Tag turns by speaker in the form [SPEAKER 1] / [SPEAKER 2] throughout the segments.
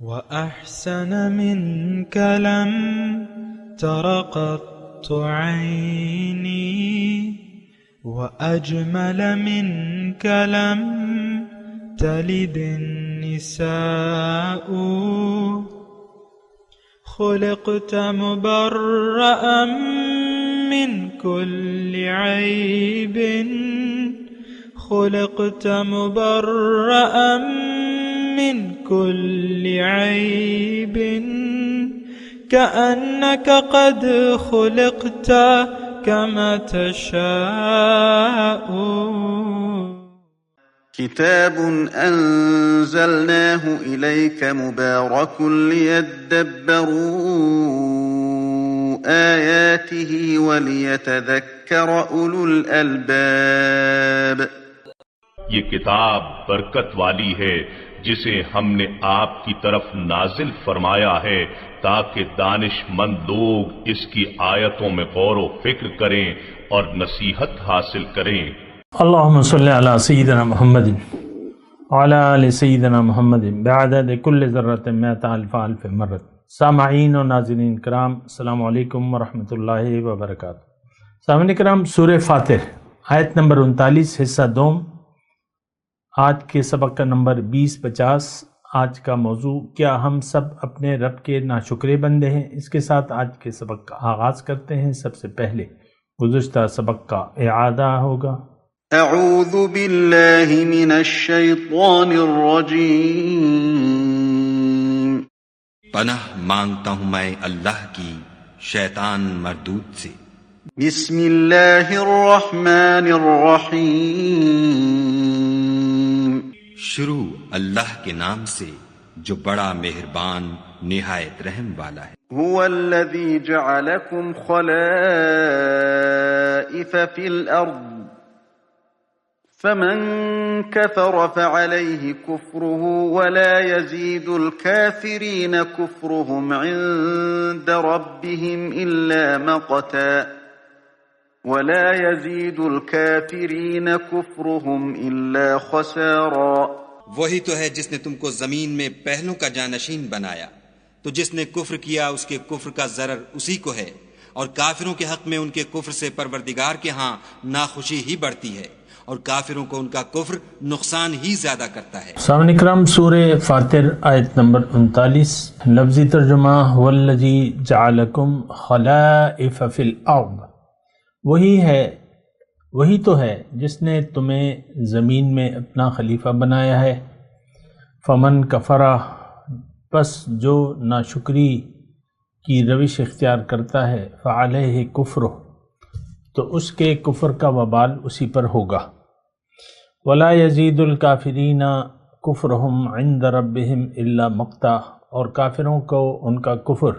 [SPEAKER 1] وأحسن منك لم تر قط عيني وأجمل منك لم تلد النساء خلقت مبرأ من كل عيب خلقت مبرأ من كل عيب كأنك قد خلقت كما تشاء.
[SPEAKER 2] كتاب أنزلناه إليك مبارك ليدبروا آياته وليتذكر أولو الألباب.
[SPEAKER 3] یہ کتاب برکت والی ہے جسے ہم نے آپ کی طرف نازل فرمایا ہے تاکہ دانش مند لوگ اس کی آیتوں میں غور و فکر کریں اور نصیحت حاصل کریں.
[SPEAKER 4] اللہم صلی علی سیدنا محمد وعلی آل سیدنا محمد بعدد کل ذرۃ مئۃ الف الف مرۃ. سامعین و ناظرین کرام، السلام علیکم ورحمۃ اللہ وبرکاتہ. سامعین کرام، سورہ فاتر آیت نمبر 39 حصہ دوم. آج کے سبق کا نمبر 2050. آج کا موضوع کیا ہم سب اپنے رب کے ناشکرے بندے ہیں. اس کے ساتھ آج کے سبق کا آغاز کرتے ہیں. سب سے پہلے گزشتہ سبق کا اعادہ ہوگا.
[SPEAKER 2] اعوذ باللہ من الشیطان الرجیم.
[SPEAKER 5] پناہ مانگتا ہوں میں اللہ کی شیطان مردود سے.
[SPEAKER 2] بسم اللہ الرحمن الرحیم.
[SPEAKER 5] شروع اللہ کے نام سے جو بڑا مہربان نہایت رحم والا ہے.
[SPEAKER 2] هو الذی جعلکم خلائف فی الارض فمن كفر فعليه كفره ولا يزيد الكافرين كفرهم عند ربهم إلا مقتا ولا يزيد الكافرين كفرهم إلا خسارا.
[SPEAKER 5] وہی تو ہے جس نے تم کو زمین میں پہلوں کا جانشین بنایا، تو جس نے کفر کیا اس کے کفر کا ضرر اسی کو ہے، اور کافروں کے حق میں ان کے کفر سے پروردگار کے ہاں ناخوشی ہی بڑھتی ہے، اور کافروں کو ان کا کفر نقصان ہی زیادہ کرتا ہے.
[SPEAKER 4] سامعین اکرام، سورہ فاتر آیت نمبر 39. لفظی ترجمہ والذی جعلکم خلائف فی الارض. وہی تو ہے جس نے تمہیں زمین میں اپنا خلیفہ بنایا ہے. فمن کفرہ، پس جو ناشکری کی روش اختیار کرتا ہے، فعلیہ کفرہ، تو اس کے کفر کا وبال اسی پر ہوگا. ولا یزید الکافرین کفرہم عند ربہم الا مقتا، اور کافروں کو ان کا کفر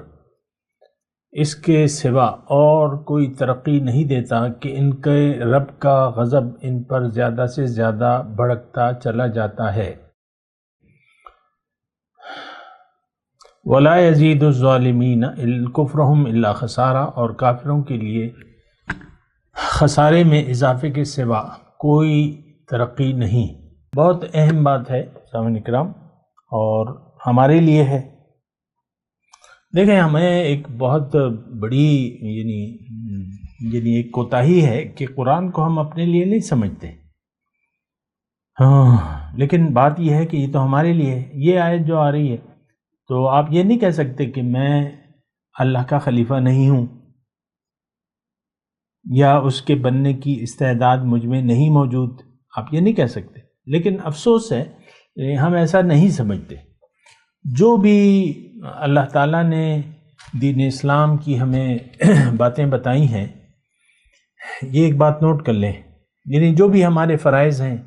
[SPEAKER 4] اس کے سوا اور کوئی ترقی نہیں دیتا کہ ان کے رب کا غضب ان پر زیادہ سے زیادہ بھڑکتا چلا جاتا ہے. ولا یزید الظالمین کفرہم الا خسارا، اور کافروں کے لیے خسارے میں اضافے کے سوا کوئی ترقی نہیں. بہت اہم بات ہے سامعین اکرام، اور ہمارے لیے ہے. دیکھیں، ہمیں ایک بہت بڑی یعنی ایک کوتاہی ہے کہ قرآن کو ہم اپنے لیے نہیں سمجھتے. لیکن بات یہ ہے کہ یہ تو ہمارے لیے ہے. یہ آیت جو آ رہی ہے، تو آپ یہ نہیں کہہ سکتے کہ میں اللہ کا خلیفہ نہیں ہوں، یا اس کے بننے کی استعداد مجھ میں نہیں موجود. آپ یہ نہیں کہہ سکتے. لیکن افسوس ہے ہم ایسا نہیں سمجھتے. جو بھی اللہ تعالیٰ نے دین اسلام کی ہمیں باتیں بتائی ہیں، یہ ایک بات نوٹ کر لیں، یعنی جو بھی ہمارے فرائض ہیں،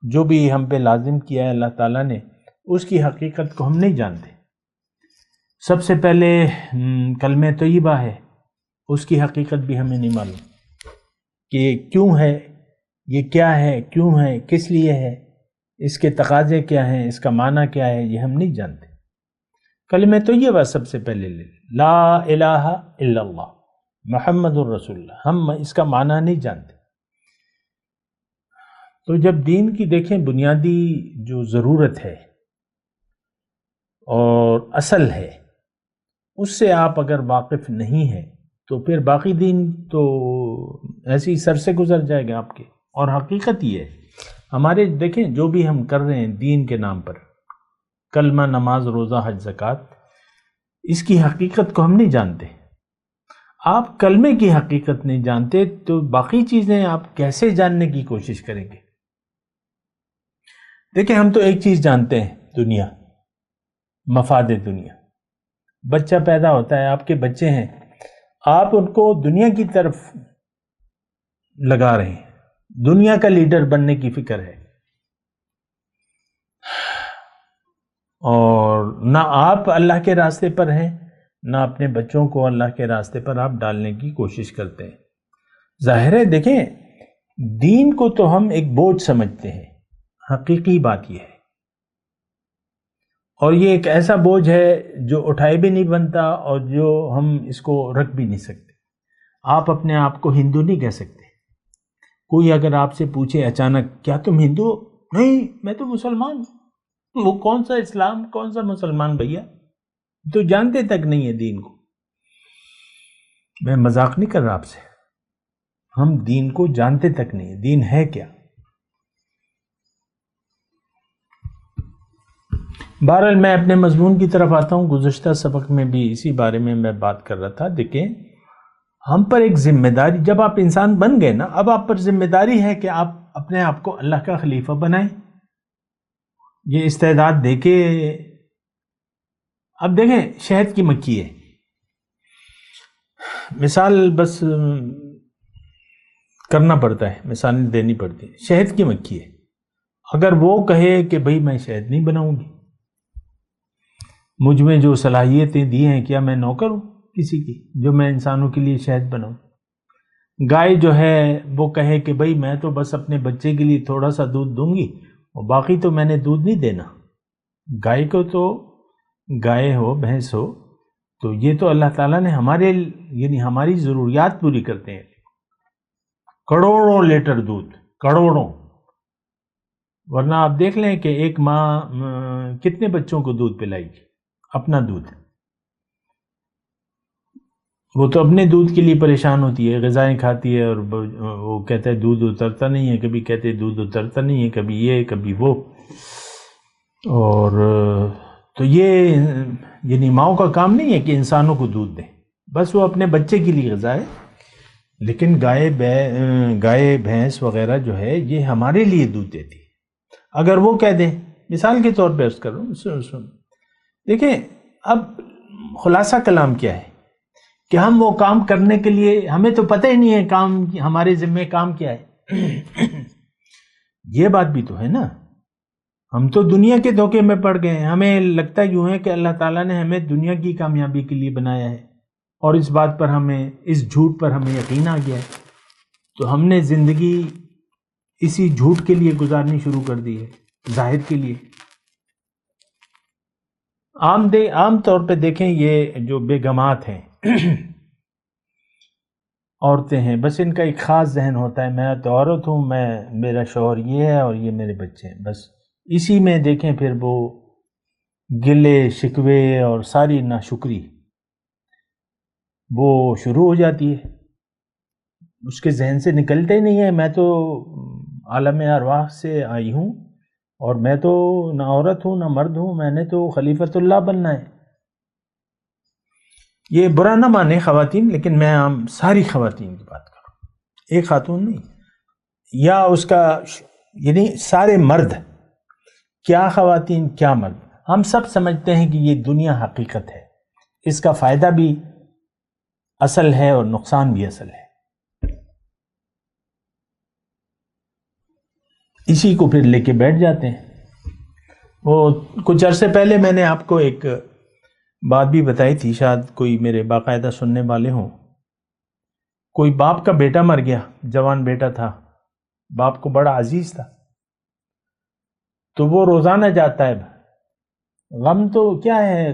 [SPEAKER 4] جو بھی ہم پہ لازم کیا ہے اللہ تعالیٰ نے، اس کی حقیقت کو ہم نہیں جانتے. سب سے پہلے کلمہ طیبہ ہے، اس کی حقیقت بھی ہمیں نہیں معلوم کہ کیوں ہے، یہ کیا ہے، کیوں ہے، کس لیے ہے، اس کے تقاضے کیا ہیں، اس کا معنی کیا ہے، یہ ہم نہیں جانتے. کلمہ طیبہ سب سے پہلے لے لا الہ الا اللہ محمد الرسول اللہ، ہم اس کا معنی نہیں جانتے. تو جب دین کی دیکھیں بنیادی جو ضرورت ہے اور اور اصل ہے، اس سے آپ اگر واقف نہیں ہیں تو پھر باقی دین تو ایسی سر سے گزر جائے گا آپ کے. اور حقیقت یہ ہے ہمارے، دیکھیں جو بھی ہم کر رہے ہیں دین کے نام پر، کلمہ، نماز، روزہ، حج، زکوٰۃ، اس کی حقیقت کو ہم نہیں جانتے. آپ کلمے کی حقیقت نہیں جانتے تو باقی چیزیں آپ کیسے جاننے کی کوشش کریں گے؟ دیکھیں ہم تو ایک چیز جانتے ہیں، دنیا، مفاد دنیا. بچہ پیدا ہوتا ہے، آپ کے بچے ہیں، آپ ان کو دنیا کی طرف لگا رہے ہیں، دنیا کا لیڈر بننے کی فکر ہے، اور نہ آپ اللہ کے راستے پر ہیں، نہ اپنے بچوں کو اللہ کے راستے پر آپ ڈالنے کی کوشش کرتے ہیں. ظاہر ہے دیکھیں دین کو تو ہم ایک بوجھ سمجھتے ہیں، حقیقی بات یہ ہے، اور یہ ایک ایسا بوجھ ہے جو اٹھائے بھی نہیں بنتا اور جو ہم اس کو رکھ بھی نہیں سکتے. آپ اپنے آپ کو ہندو نہیں کہہ سکتے. کوئی اگر آپ سے پوچھے اچانک کیا تم ہندو ہو؟ نہیں میں تو مسلمان ہوں. وہ کون سا اسلام، کون سا مسلمان بھیا، تو جانتے تک نہیں ہے دین کو. میں مذاق نہیں کر رہا آپ سے، ہم دین کو جانتے تک نہیں، دین ہے کیا. بہرحال میں اپنے مضمون کی طرف آتا ہوں. گزشتہ سبق میں بھی اسی بارے میں بات کر رہا تھا. دیکھیں ہم پر ایک ذمہ داری، جب آپ انسان بن گئے نا، اب آپ پر ذمہ داری ہے کہ آپ اپنے آپ کو اللہ کا خلیفہ بنائیں. یہ استعداد دے کے، اب دیکھیں شہد کی مکھی ہے، مثال بس کرنا پڑتا ہے، مثال دینی پڑتی ہے. شہد کی مکھی ہے، اگر وہ کہے کہ بھئی میں شہد نہیں بناؤں گی، مجھ میں جو صلاحیتیں دی ہیں کیا میں نوکر ہوں کسی کی جو میں انسانوں کے لیے شہد بناؤں؟ گائے جو ہے وہ کہے کہ بھئی میں تو بس اپنے بچے کے لیے تھوڑا سا دودھ دوں گی اور باقی تو میں نے دودھ نہیں دینا. گائے کو تو، گائے ہو بھینس ہو، تو یہ تو اللہ تعالیٰ نے ہمارے، یعنی ہماری ضروریات پوری کرتے ہیں. کروڑوں لیٹر دودھ، کروڑوں. ورنہ آپ دیکھ لیں کہ ایک ماں کتنے بچوں کو دودھ پلائے گی؟ اپنا دودھ. وہ تو اپنے دودھ کے لیے پریشان ہوتی ہے، غذائیں کھاتی ہے، اور وہ کہتا ہے دودھ اترتا نہیں ہے، کبھی کہتے ہیں دودھ اترتا نہیں ہے، کبھی یہ کبھی وہ. اور تو یہ یعنی ماؤں کا کام نہیں ہے کہ انسانوں کو دودھ دیں، بس وہ اپنے بچے کے لیے غذا ہے. لیکن گائے بھینس وغیرہ جو ہے یہ ہمارے لیے دودھ دیتی ہے. اگر وہ کہہ دیں، مثال کے طور پہ عرض کر رہا ہوں، دیکھیں اب خلاصہ کلام کیا ہے کہ ہم وہ کام کرنے کے لیے، ہمیں تو پتہ ہی نہیں ہے کام، ہمارے ذمہ کام کیا ہے. یہ بات بھی تو ہے نا. ہم تو دنیا کے دھوکے میں پڑ گئے ہیں. ہمیں لگتا یوں ہے کہ اللہ تعالیٰ نے ہمیں دنیا کی کامیابی کے لیے بنایا ہے، اور اس بات پر ہمیں، اس جھوٹ پر ہمیں یقین آ گیا ہے، تو ہم نے زندگی اسی جھوٹ کے لیے گزارنی شروع کر دی ہے، ظاہر کے لیے. عام طور پہ دیکھیں یہ جو بیگمات ہیں، عورتیں ہیں، بس ان کا ایک خاص ذہن ہوتا ہے، میں تو عورت ہوں، میرا شوہر یہ ہے اور یہ میرے بچے ہیں. بس اسی میں دیکھیں پھر وہ گلے شکوے اور ساری ناشکری وہ شروع ہو جاتی ہے. اس کے ذہن سے نکلتے ہی نہیں ہے میں تو عالم ارواح سے آئی ہوں، اور میں تو نہ عورت ہوں نہ مرد ہوں، میں نے تو خلیفۃ اللہ بننا ہے. یہ برا نہ مانے خواتین، لیکن میں عام ساری خواتین کی بات کر رہا ہوں، ایک خاتون نہیں، یا اس کا یعنی سارے مرد، کیا خواتین کیا مرد، ہم سب سمجھتے ہیں کہ یہ دنیا حقیقت ہے، اس کا فائدہ بھی اصل ہے اور نقصان بھی اصل ہے. اسی کو پھر لے کے بیٹھ جاتے ہیں. وہ کچھ عرصے پہلے میں نے آپ کو ایک بات بھی بتائی تھی، شاید کوئی میرے باقاعدہ سننے والے ہوں. کوئی باپ کا بیٹا مر گیا، جوان بیٹا تھا، باپ کو بڑا عزیز تھا، تو وہ روزانہ جاتا ہے. غم تو کیا ہے،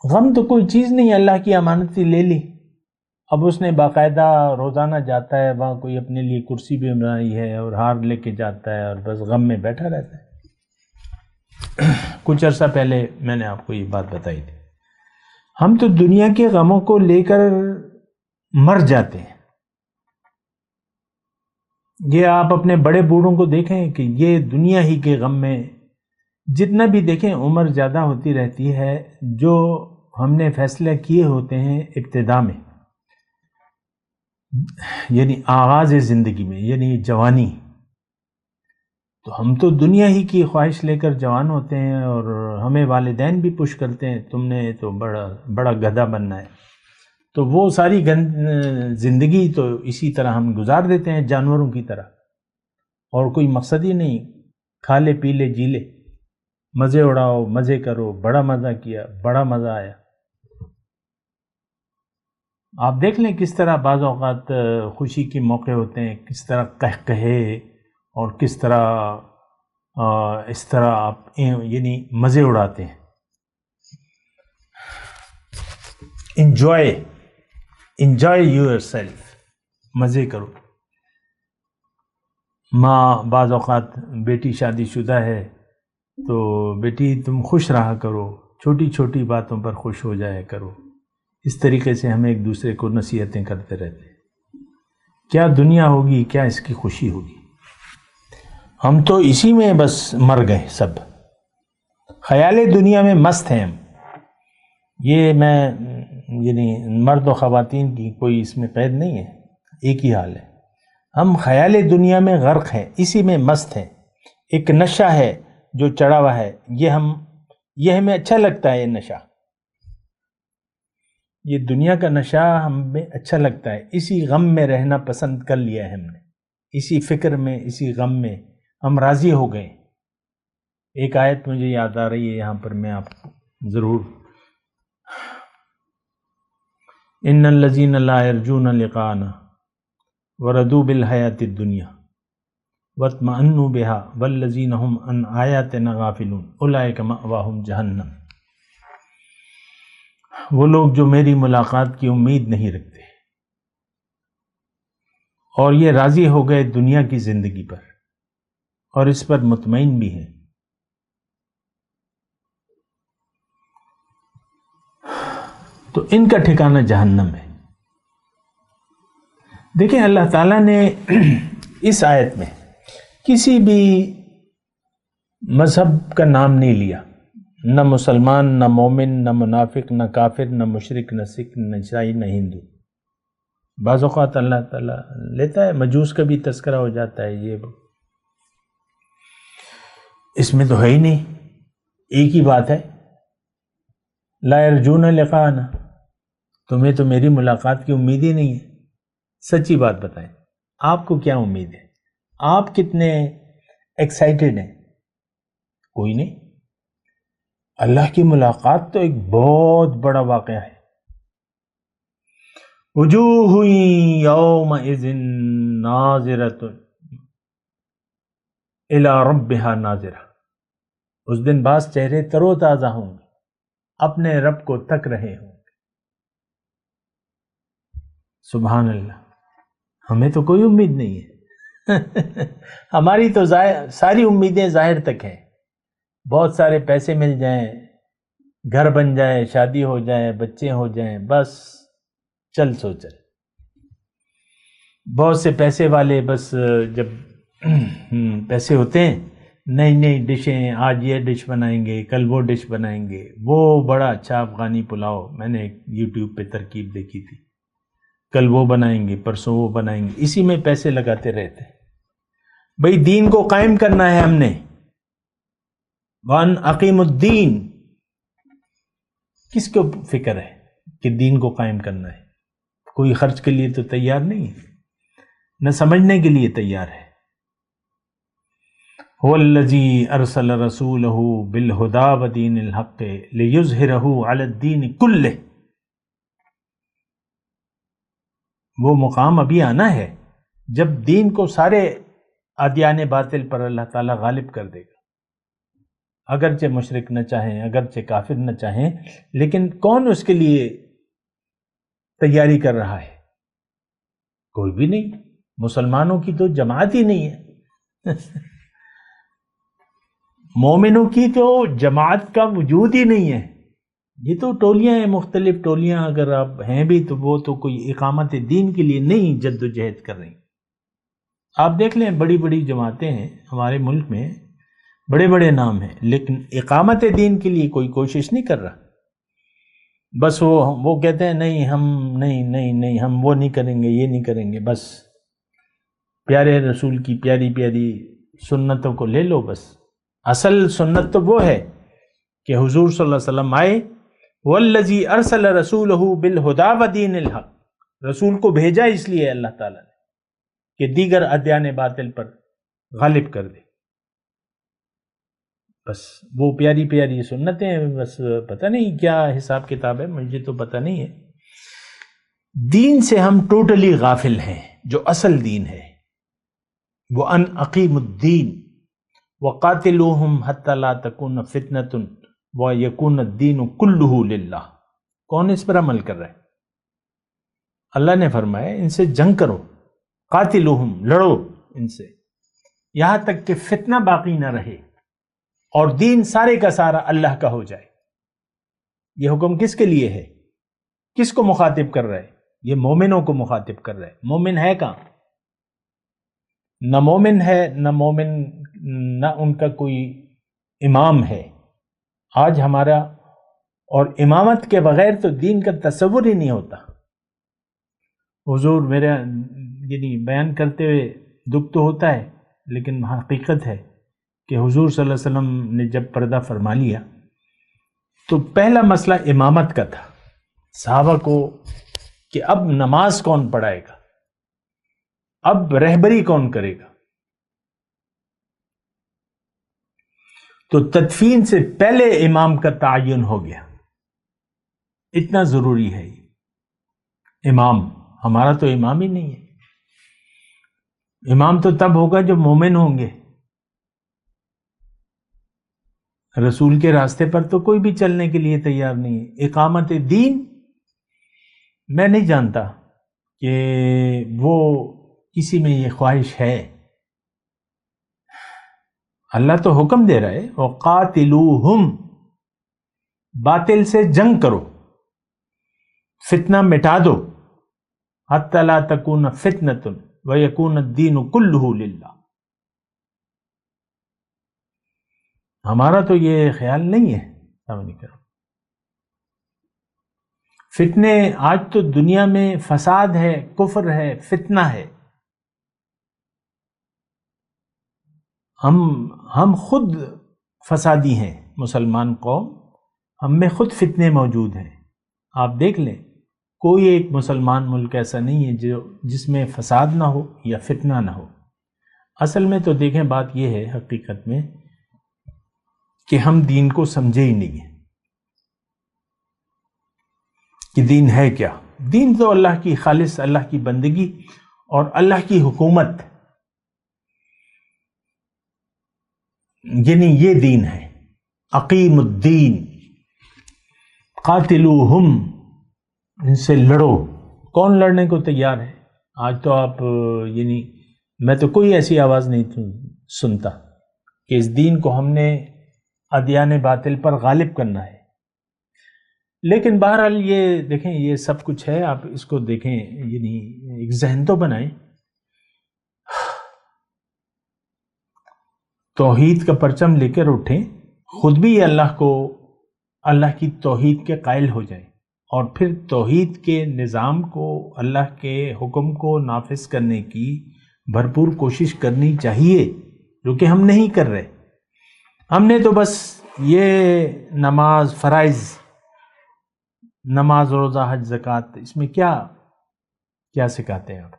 [SPEAKER 4] غم تو کوئی چیز نہیں، اللہ کی امانت لے لی. اب اس نے باقاعدہ روزانہ جاتا ہے، وہاں کوئی اپنے لیے کرسی بھی بنائی ہے اور ہار لے کے جاتا ہے، اور بس غم میں بیٹھا رہتا ہے. کچھ عرصہ پہلے میں نے آپ کو یہ بات بتائی تھی، ہم تو دنیا کے غموں کو لے کر مر جاتے ہیں۔ یہ آپ اپنے بڑے بوڑھوں کو دیکھیں کہ یہ دنیا ہی کے غم میں جتنا بھی دیکھیں عمر زیادہ ہوتی رہتی ہے۔ جو ہم نے فیصلہ کیے ہوتے ہیں ابتدا میں، یعنی آغاز زندگی میں، یعنی جوانی، تو ہم تو دنیا ہی کی خواہش لے کر جوان ہوتے ہیں، اور ہمیں والدین بھی پش کرتے ہیں تم نے تو بڑا گدھا بننا ہے، تو وہ ساری زندگی تو اسی طرح ہم گزار دیتے ہیں جانوروں کی طرح، اور کوئی مقصد ہی نہیں، کھا لے پی لے جی لے، مزے اڑاؤ مزے کرو، بڑا مزہ کیا بڑا مزہ آیا۔ آپ دیکھ لیں کس طرح بعض اوقات خوشی کے موقع ہوتے ہیں، کس طرح کہے اور کس طرح اس طرح آپ یعنی مزے اڑاتے ہیں۔ انجوائے یور سیلف، مزے کرو۔ ماں بعض اوقات بیٹی شادی شدہ ہے تو بیٹی تم خوش رہا کرو، چھوٹی چھوٹی باتوں پر خوش ہو جایا کرو، اس طریقے سے ہم ایک دوسرے کو نصیحتیں کرتے رہتے ہیں۔ کیا دنیا ہوگی، کیا اس کی خوشی ہوگی؟ ہم تو اسی میں بس مر گئے سب، خیال دنیا میں مست ہیں ہم۔ یہ میں یعنی مرد و خواتین کی کوئی اس میں قید نہیں ہے، ایک ہی حال ہے، ہم خیال دنیا میں غرق ہیں، اسی میں مست ہیں۔ ایک نشہ ہے جو چڑھا ہوا ہے، یہ ہمیں اچھا لگتا ہے، یہ نشہ، یہ دنیا کا نشہ ہمیں اچھا لگتا ہے، اسی غم میں رہنا پسند کر لیا ہے ہم نے، اسی فکر میں، اسی غم میں ہم راضی ہو گئے۔ ایک آیت مجھے یاد آ رہی ہے، یہاں پر میں آپ کو ضرور، ان الذین لا یرجون لقاءنا وردوا بالحیاۃ الدنیا واطمأنوا بها والذین هم عن آیاتنا غافلون اولئک مأواہم جہنم۔ وہ لوگ جو میری ملاقات کی امید نہیں رکھتے اور یہ راضی ہو گئے دنیا کی زندگی پر اور اس پر مطمئن بھی ہیں، تو ان کا ٹھکانہ جہنم ہے۔ دیکھیں اللہ تعالیٰ نے اس آیت میں کسی بھی مذہب کا نام نہیں لیا، نہ مسلمان، نہ مومن، نہ منافق، نہ کافر، نہ مشرک، نہ سکھ، نہ عیسائی، نہ ہندو۔ بعض اوقات اللہ تعالیٰ لیتا ہے، مجوس کا بھی تذکرہ ہو جاتا ہے، یہ اس میں تو ہے ہی نہیں، ایک ہی بات ہے، لا یرجون لقاءنا، تمہیں تو میری ملاقات کی امید ہی نہیں ہے۔ سچی بات بتائیں، آپ کو کیا امید ہے؟ آپ کتنے ایکسائٹڈ ہیں؟ کوئی نہیں۔ اللہ کی ملاقات تو ایک بہت بڑا واقعہ ہے۔ وجوہ یومئذ ناظرۃ الی ربہا ناظرہ، اس دن بعض چہرے تر و تازہ ہوں گے، اپنے رب کو تک رہے ہوں گے۔ سبحان اللہ، ہمیں تو کوئی امید نہیں ہے ہماری تو ساری امیدیں ظاہر تک ہیں، بہت سارے پیسے مل جائیں، گھر بن جائے، شادی ہو جائے، بچے ہو جائیں، بس چل سو چل۔ بہت سے پیسے والے بس جب پیسے ہوتے ہیں، نئی نئی ڈشیں، آج یہ ڈش بنائیں گے، کل وہ ڈش بنائیں گے، وہ بڑا اچھا افغانی پلاؤ میں نے یوٹیوب پہ ترکیب دیکھی تھی، کل وہ بنائیں گے، پرسوں وہ بنائیں گے، اسی میں پیسے لگاتے رہتے ہیں۔ بھئی دین کو قائم کرنا ہے ہم نے، وَأَنْ أَقِيمُوا الدِّينَ، کس کو فکر ہے کہ دین کو قائم کرنا ہے؟ کوئی خرچ کے لیے تو تیار نہیں ہے، نہ سمجھنے کے لیے تیار ہے۔ هُوَ الَّذِي أَرْسَلَ رَسُولَهُ بِالْهُدَى وَدِينِ الْحَقِّ لِيُظْهِرَهُ عَلَى الدِّينِ كُلِّهِ، وہ مقام ابھی آنا ہے جب دین کو سارے ادیان باطل پر اللہ تعالیٰ غالب کر دے گا، اگرچہ مشرک نہ چاہیں، اگرچہ کافر نہ چاہیں، لیکن کون اس کے لیے تیاری کر رہا ہے؟ کوئی بھی نہیں، مسلمانوں کی تو جماعت ہی نہیں ہے مومنوں کی تو جماعت کا وجود ہی نہیں ہے، یہ تو ٹولیاں ہیں، مختلف ٹولیاں اگر آپ ہیں بھی تو وہ تو کوئی اقامت دین کے لیے نہیں جد و جہد کر رہی۔ آپ دیکھ لیں بڑی بڑی جماعتیں ہیں ہمارے ملک میں، بڑے بڑے نام ہیں، لیکن اقامت دین کے لیے کوئی کوشش نہیں کر رہا۔ بس وہ کہتے ہیں نہیں ہم نہیں ہم وہ نہیں کریں گے، یہ نہیں کریں گے، بس پیارے رسول کی پیاری پیاری سنتوں کو لے لو۔ بس اصل سنت تو وہ ہے کہ حضور صلی اللہ علیہ وسلم آئے، والذی ارسل رسولہ بالہدی ودین الحق، رسول کو بھیجا اس لیے اللہ تعالیٰ نے کہ دیگر ادیان باطل پر غالب کر دے۔ بس وہ پیاری پیاری سنتیں ہیں، بس پتہ نہیں کیا حساب کتاب ہے، مجھے تو پتہ نہیں ہے۔ دین سے ہم ٹوٹلی غافل ہیں، جو اصل دین ہے وہ ان اقیم الدین وقاتلوہم حتی لا تکون فتنۃ ویکون الدین کلہ للہ۔ کون اس پر عمل کر رہا ہے؟ اللہ نے فرمایا ان سے جنگ کرو، قاتلوہم، لڑو ان سے یہاں تک کہ فتنہ باقی نہ رہے اور دین سارے کا سارا اللہ کا ہو جائے۔ یہ حکم کس کے لیے ہے؟ کس کو مخاطب کر رہا ہے؟ یہ مومنوں کو مخاطب کر رہا ہے۔ مومن ہے کہاں؟ نہ مومن ہے، نہ ان کا کوئی امام ہے۔ آج ہمارا اور امامت کے بغیر تو دین کا تصور ہی نہیں ہوتا۔ حضور میرا بیان کرتے ہوئے دکھ تو ہوتا ہے، لیکن حقیقت ہے کہ حضور صلی اللہ علیہ وسلم نے جب پردہ فرما لیا تو پہلا مسئلہ امامت کا تھا صحابہ کو، کہ اب نماز کون پڑھائے گا، اب رہبری کون کرے گا۔ تو تدفین سے پہلے امام کا تعین ہو گیا، اتنا ضروری ہے یہ امام۔ ہمارا تو امام ہی نہیں ہے۔ امام تو تب ہوگا جب مومن ہوں گے۔ رسول کے راستے پر تو کوئی بھی چلنے کے لیے تیار نہیں ہے۔ اقامت دین میں نہیں جانتا کہ وہ کسی میں یہ خواہش ہے۔ اللہ تو حکم دے رہا ہے وَقَاتِلُوهُمْ، باطل سے جنگ کرو، فتنہ مٹا دو، حَتَّى لَا تَكُونَ فِتْنَةٌ وَيَكُونَ الدِّينُ كُلُّهُ لِلَّهِ۔ ہمارا تو یہ خیال نہیں ہے۔ سامنے کرو فتنے، آج تو دنیا میں فساد ہے، کفر ہے، فتنہ ہے۔ ہم خود فسادی ہیں، مسلمان قوم، ہم میں خود فتنے موجود ہیں۔ آپ دیکھ لیں کوئی ایک مسلمان ملک ایسا نہیں ہے جس میں فساد نہ ہو یا فتنہ نہ ہو۔ اصل میں تو دیکھیں بات یہ ہے حقیقت میں کہ ہم دین کو سمجھے ہی نہیں ہیں کہ دین ہے کیا۔ دین تو اللہ کی خالص، اللہ کی بندگی اور اللہ کی حکومت، یعنی یہ دین ہے۔ اقیم الدین، قاتلوہم، ان سے لڑو۔ کون لڑنے کو تیار ہے؟ آج تو آپ میں تو کوئی ایسی آواز نہیں سنتا کہ اس دین کو ہم نے ادیان باطل پر غالب کرنا ہے۔ لیکن بہرحال یہ دیکھیں، یہ سب کچھ ہے، آپ اس کو دیکھیں، ایک ذہن تو بنائیں۔ توحید کا پرچم لے کر اٹھیں، خود بھی اللہ کی توحید کے قائل ہو جائیں، اور پھر توحید کے نظام کو، اللہ کے حکم کو نافذ کرنے کی بھرپور کوشش کرنی چاہیے، جو کہ ہم نہیں کر رہے۔ ہم نے تو بس یہ نماز، فرائض، نماز، روزہ، حج، زکوٰۃ، اس میں کیا سکھاتے ہیں آپ؟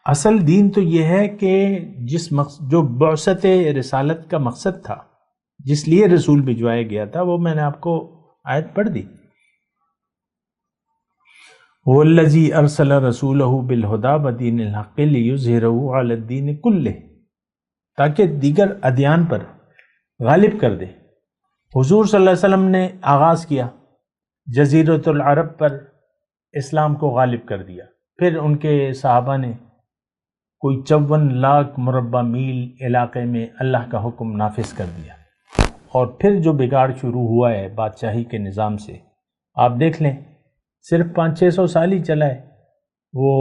[SPEAKER 4] اصل دین تو یہ ہے کہ جو بعثت رسالت کا مقصد تھا، جس لیے رسول بھجوایا گیا تھا، وہ میں نے آپ کو آیت پڑھ دی، وَالَّذِي أَرْسَلَ رَسُولَهُ بِالْهُدَى وَدِينِ الْحَقِّ لِيُظْهِرَهُ عَلَى الدِّينِ كُلِّهِ، تاکہ دیگر ادیان پر غالب کر دے۔ حضور صلی اللہ علیہ وسلم نے آغاز کیا، جزیرۃ العرب پر اسلام کو غالب کر دیا، پھر ان کے صحابہ نے کوئی 54 لاکھ مربع میل علاقے میں اللہ کا حکم نافذ کر دیا، اور پھر جو بگاڑ شروع ہوا ہے بادشاہی کے نظام سے، آپ دیکھ لیں صرف 500-600 سال ہی چلا ہے وہ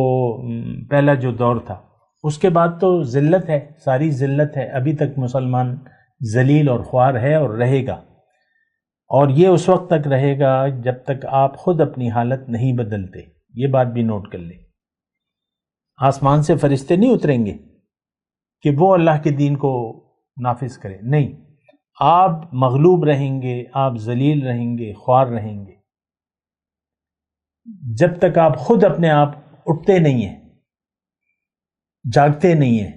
[SPEAKER 4] پہلا جو دور تھا، اس کے بعد تو ذلت ہے، ساری ذلت ہے، ابھی تک مسلمان ذلیل اور خوار ہے اور رہے گا، اور یہ اس وقت تک رہے گا جب تک آپ خود اپنی حالت نہیں بدلتے۔ یہ بات بھی نوٹ کر لیں، آسمان سے فرشتے نہیں اتریں گے کہ وہ اللہ کے دین کو نافذ کریں، نہیں، آپ مغلوب رہیں گے، آپ ذلیل رہیں گے، خوار رہیں گے، جب تک آپ خود اپنے آپ اٹھتے نہیں ہیں، جاگتے نہیں ہیں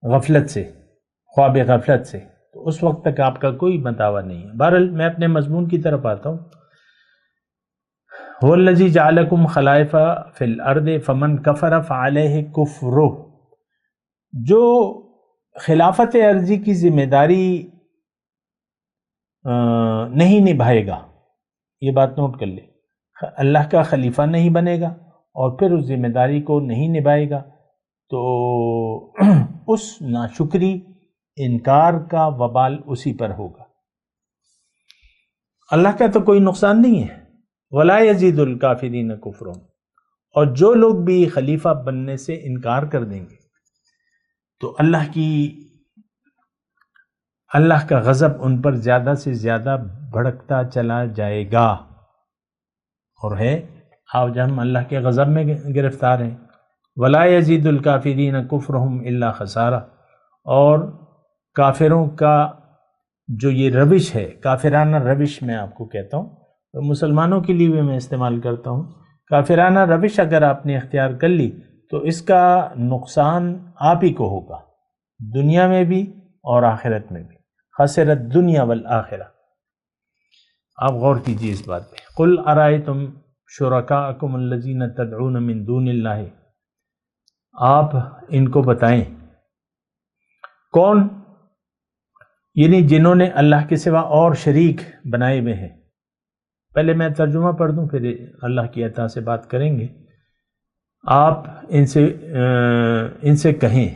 [SPEAKER 4] غفلت سے، خواب غفلت سے، تو اس وقت تک آپ کا کوئی بتاوا نہیں ہے۔ بہرحال میں اپنے مضمون کی طرف آتا ہوں۔ هو الذی جعلکم خلائف فی الارض فمن کفر فعلیہ کفرہ، جو خلافت ارضی کی ذمہ داری نہیں نبھائے گا، یہ بات نوٹ کر لے، اللہ کا خلیفہ نہیں بنے گا اور پھر اس ذمہ داری کو نہیں نبھائے گا، تو اس ناشکری، انکار کا وبال اسی پر ہوگا۔ اللہ کا تو کوئی نقصان نہیں ہے، ولا یزید الکافرین کفرہم، اور جو لوگ بھی خلیفہ بننے سے انکار کر دیں گے تو اللہ کا غضب ان پر زیادہ سے زیادہ بھڑکتا چلا جائے گا، اور ہے آج ہم اللہ کے غضب میں گرفتار ہیں۔ ولا یزید الکافرین کفرہم الا خسارہ، اور کافروں کا جو یہ روش ہے، کافرانہ روش میں آپ کو کہتا ہوں، مسلمانوں کے لیے بھی میں استعمال کرتا ہوں، کافرانہ روش اگر آپ نے اختیار کر لی تو اس کا نقصان آپ ہی کو ہوگا، دنیا میں بھی اور آخرت میں بھی، خسرت دنیا والآخرہ۔ آپ غور کیجئے اس بات پہ۔ قل ارائیتم شرکاءکم الذین تدعون من دون اللہ، آپ ان کو بتائیں کون، یعنی جنہوں نے اللہ کے سوا اور شریک بنائے ہوئے ہیں۔ پہلے میں ترجمہ پڑھ دوں پھر اللہ کی عطا سے بات کریں گے۔ آپ ان سے کہیں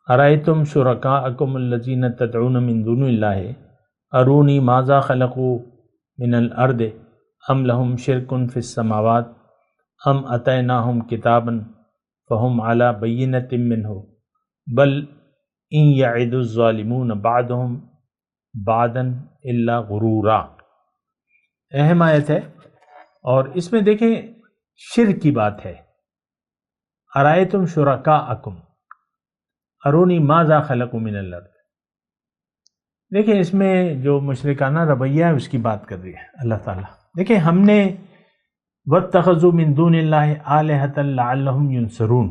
[SPEAKER 4] ارائیتم شرکاءکم الذین تدعون من دون اللہ ارونی ماذا خلقوا من الارض ام لہم شرک فی السماوات ام اتیناہم کتابا فہم علی بینۃ منہ بل ان یعد الظالمون بعدہم بعدا الا غرورا۔ اہم آیت ہے، اور اس میں دیکھیں شرک کی بات ہے۔ ارائیتم شرکاءکم ارونی ماذا خلقوا من الارض، دیکھیں اس میں جو مشرکانہ رویہ ہے اس کی بات کر رہی ہے اللہ تعالیٰ۔ دیکھیں ہم نے واتخذوا من دون اللہ آلہۃ لعلہم ینصرون،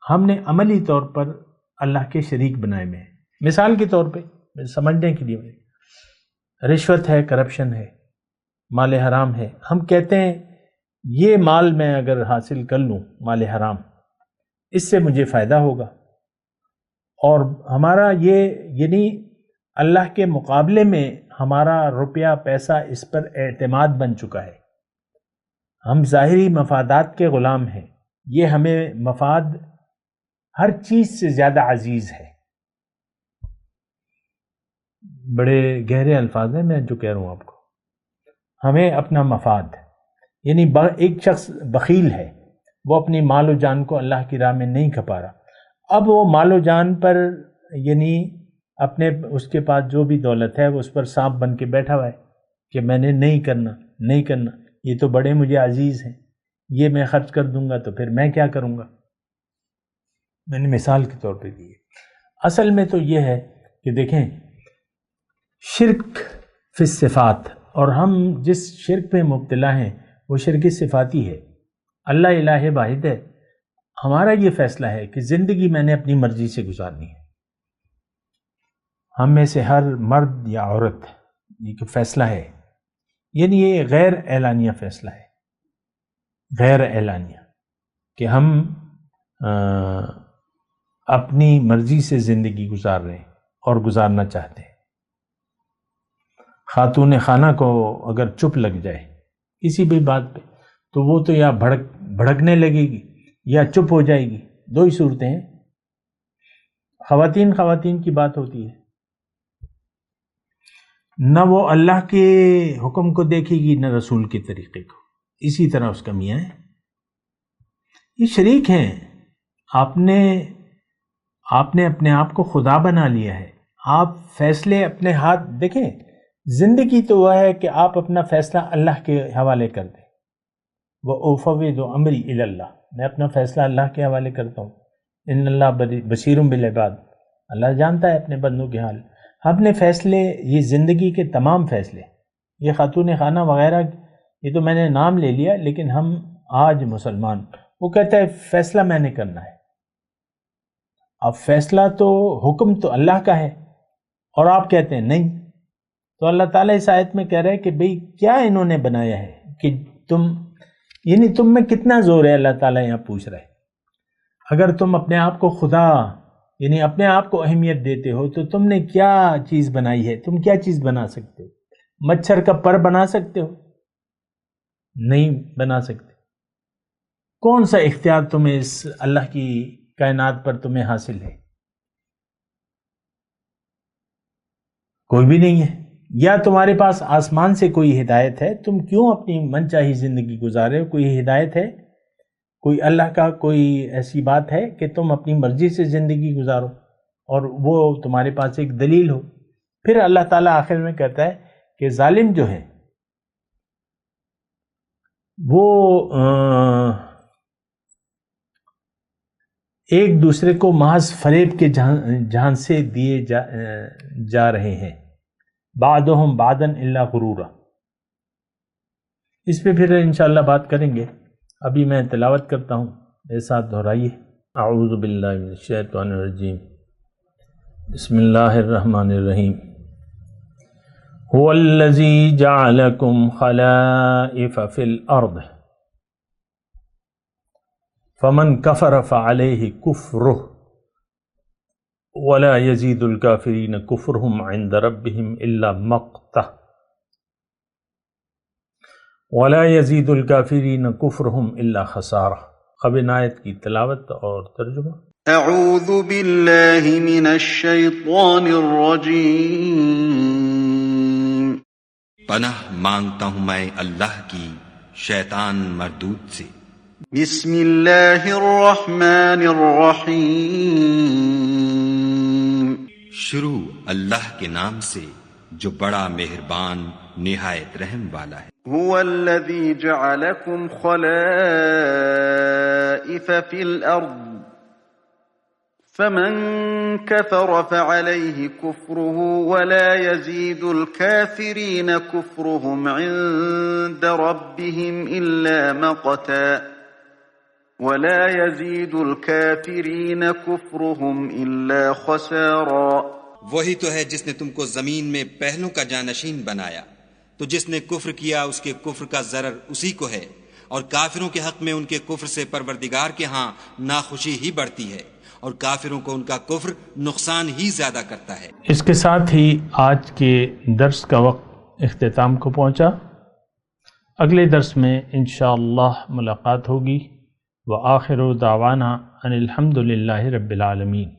[SPEAKER 4] ہم نے عملی طور پر اللہ کے شریک بنائے ہوئے ہیں۔ مثال کے طور پہ سمجھنے کے لیے، رشوت ہے، کرپشن ہے، مال حرام ہے، ہم کہتے ہیں یہ مال میں اگر حاصل کر لوں، مال حرام، اس سے مجھے فائدہ ہوگا، اور ہمارا یہ یعنی اللہ کے مقابلے میں ہمارا روپیہ پیسہ اس پر اعتماد بن چکا ہے، ہم ظاہری مفادات کے غلام ہیں، یہ ہمیں مفاد ہر چیز سے زیادہ عزیز ہے۔ بڑے گہرے الفاظ ہیں میں جو کہہ رہا ہوں آپ کو، ہمیں اپنا مفاد، یعنی ایک شخص بخیل ہے، وہ اپنی مال و جان کو اللہ کی راہ میں نہیں کھپا رہا، اب وہ مال و جان پر یعنی اپنے اس کے پاس جو بھی دولت ہے وہ اس پر سانپ بن کے بیٹھا ہوا ہے کہ میں نے نہیں کرنا، یہ تو بڑے مجھے عزیز ہیں، یہ میں خرچ کر دوں گا تو پھر میں کیا کروں گا۔ میں نے مثال کے طور پہ دی ہے، اصل میں تو یہ ہے کہ دیکھیں شرک فی الصفات، اور ہم جس شرک پہ مبتلا ہیں وہ شرک صفاتی ہے۔ اللہ الہ واحد ہے، ہمارا یہ فیصلہ ہے کہ زندگی میں نے اپنی مرضی سے گزارنی ہے۔ ہم میں سے ہر مرد یا عورت یہ فیصلہ ہے، یعنی یہ غیر اعلانیہ فیصلہ ہے، غیر اعلانیہ، کہ ہم اپنی مرضی سے زندگی گزار رہے ہیں اور گزارنا چاہتے ہیں۔ خاتون خانہ کو اگر چپ لگ جائے کسی بھی بات پہ تو وہ تو یا بھڑکنے لگے گی یا چپ ہو جائے گی، دو ہی صورتیں ہیں۔ خواتین کی بات ہوتی ہے، نہ وہ اللہ کے حکم کو دیکھے گی نہ رسول کے طریقے کو، اسی طرح اس کا میاں ہے، یہ شریک ہیں۔ آپ نے اپنے آپ کو خدا بنا لیا ہے، آپ فیصلے اپنے ہاتھ، دیکھیں زندگی تو وہ ہے کہ آپ اپنا فیصلہ اللہ کے حوالے کر دیں، وَأُفَوِّضُ أَمْرِي إِلَى اللَّهِ، میں اپنا فیصلہ اللہ کے حوالے کرتا ہوں، ان اللہ بصیر بالعباد، اللہ جانتا ہے اپنے بندوں کے حال۔ اپنے فیصلے، یہ زندگی کے تمام فیصلے، یہ خاتون خانہ وغیرہ، یہ تو میں نے نام لے لیا، لیکن ہم آج مسلمان، وہ کہتا ہے فیصلہ میں نے کرنا ہے۔ اب فیصلہ تو، حکم تو اللہ کا ہے، اور آپ کہتے ہیں نہیں، تو اللہ تعالیٰ اس آیت میں کہہ رہا ہے کہ بھئی کیا انہوں نے بنایا ہے کہ تم میں کتنا زور ہے، اللہ تعالیٰ یہاں پوچھ رہا ہے۔ اگر تم اپنے آپ کو خدا، یعنی اپنے آپ کو اہمیت دیتے ہو، تو تم نے کیا چیز بنائی ہے؟ تم کیا چیز بنا سکتے ہو؟ مچھر کا پر بنا سکتے ہو؟ نہیں بنا سکتے۔ کون سا اختیار تمہیں اس اللہ کی کائنات پر تمہیں حاصل ہے؟ کوئی بھی نہیں ہے۔ یا تمہارے پاس آسمان سے کوئی ہدایت ہے، تم کیوں اپنی من چاہی زندگی گزارے ہو؟ کوئی ہدایت ہے، کوئی اللہ کا کوئی ایسی بات ہے کہ تم اپنی مرضی سے زندگی گزارو اور وہ تمہارے پاس ایک دلیل ہو؟ پھر اللہ تعالیٰ آخر میں کہتا ہے کہ ظالم جو ہے وہ ایک دوسرے کو محض فریب کے جہان سے دیے جا رہے ہیں، بعضهم بعضا الا غرورا۔ اس پہ پھر انشاءاللہ بات کریں گے، ابھی میں تلاوت کرتا ہوں، میرے ساتھ دہرائیے۔ اعوذ باللہ من الشیطان الرجیم، بسم اللہ الرحمن الرحیم۔ هو الذی جعلکم خلائف فی الارض فمن کفر فعلیہ کفرہ ولا یزید الکافرین کفرہم عند ربہم الا مقتہ ولا یزید الکافرین کفرہم الا خسارہ۔ اب ان آیت کی تلاوت اور ترجمہ۔
[SPEAKER 2] اعوذ باللہ من الشیطان الرجیم۔
[SPEAKER 5] پناہ مانگتا ہوں میں اللہ کی شیطان مردود سے۔
[SPEAKER 2] بسم اللہ الرحمن الرحیم۔
[SPEAKER 5] شروع اللہ کے نام سے جو بڑا مہربان نہایت رحم والا ہے۔
[SPEAKER 2] هو الذی جعلکم خلائف فی الارض فمن کفر فعلیہ کفرہ ولا یزید الکافرین کفرہم عند ربہم الا مقتا ولا يزيد الكافرين كفرهم إلا خسارا۔
[SPEAKER 5] وہی تو ہے جس نے تم کو زمین میں پہلوں کا جانشین بنایا، تو جس نے کفر کیا اس کے کفر کا ضرر اسی کو ہے، اور کافروں کے حق میں ان کے کفر سے پروردگار کے ہاں ناخوشی ہی بڑھتی ہے، اور کافروں کو ان کا کفر نقصان ہی زیادہ کرتا ہے۔
[SPEAKER 4] اس کے ساتھ ہی آج کے درس کا وقت اختتام کو پہنچا۔ اگلے درس میں انشاءاللہ ملاقات ہوگی۔ وآخر دعوانا ان الحمد للہ رب العالمین۔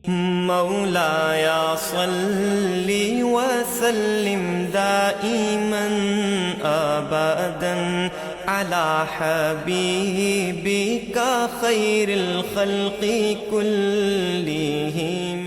[SPEAKER 6] مولایا صلی وسلم دائما ابدا علی حبیبک خیر الخلق کلہم۔